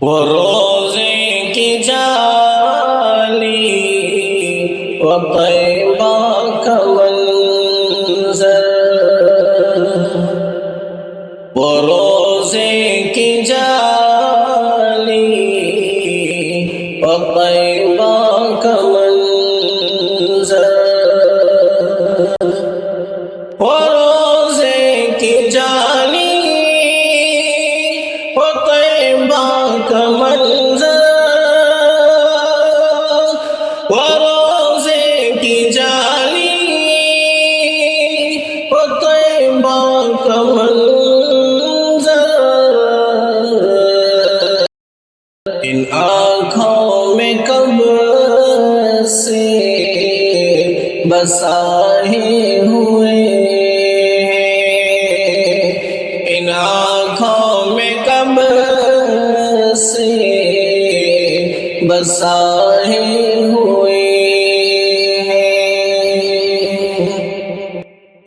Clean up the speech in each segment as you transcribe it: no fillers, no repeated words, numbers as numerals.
وہ روزے کی جالی و طیبہ کا منظر، وہ روزے کی جالی و طیبہ کا منظر، وہ روزے کی جالی و طیبہ کا منظر، وہ روزے کی جالی و طیبہ کا منظر، ان آنکھوں میں کب سے بسائے ہوئے، ان آنکھوں میں کب سے بسائے ہوئے ہیں،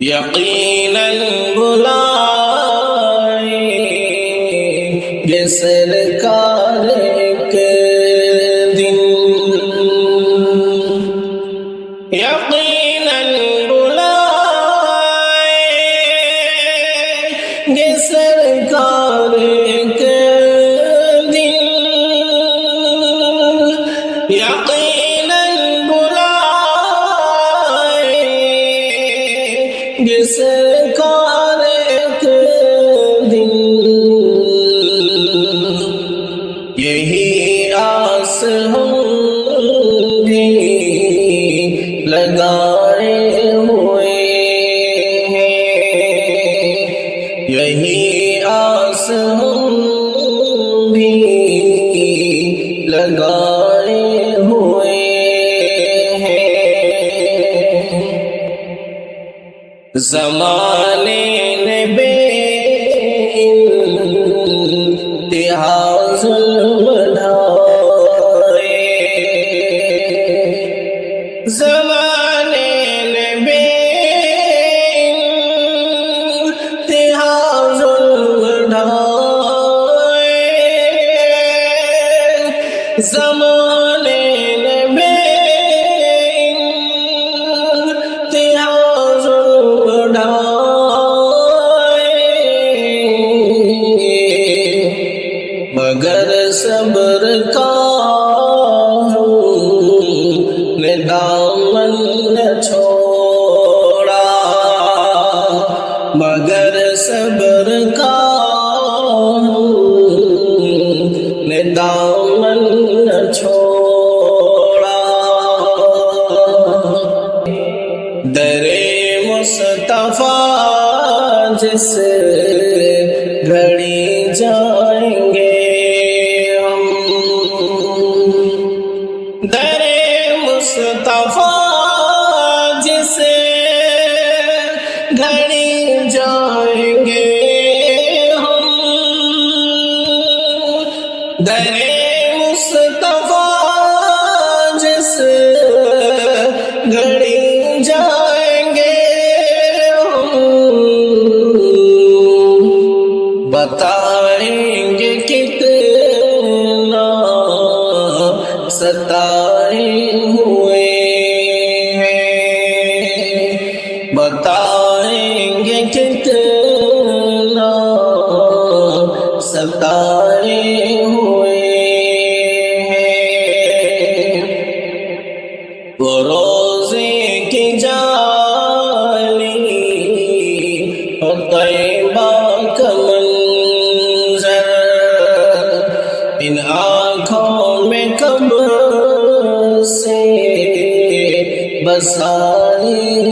یقیناً بلائیں گے سرکار ایک دن، یقیناً بلائیں گے سرکار ایک دن، یقیناً بلائیں گے سرکار ایک دن، یہی آس ہم بھی لگائے ہوئے ہیں، یہی آس ہم بھی لگائے ہوئے ہیں، زمانے نے بے انتہا ظلم ڈھائے، زمانے نے بے انتہا ظلم ڈھائے، زمانے نے بے انتہا ظلم ڈھائے، مگر صبر کا ہم نے دامن نہ چھوڑا، مگر صبر کا ہم نے دامن نہ چھوڑا، در مصطفیٰ جس گھڑی جائیں گے ہم، در مصطفیٰ جس گھڑی جائیں گے ہم، در مصطفیٰ جس گھڑی جائیں گے ہم، بتائیں گے کتنا ستائے ہوئے ہیں، بتائیں گے کتنا ستائے ہوئے ہیں، وہ روزے کی جالی اور طیبہ کا منظر، ان آنکھوں میں کب سے بسائے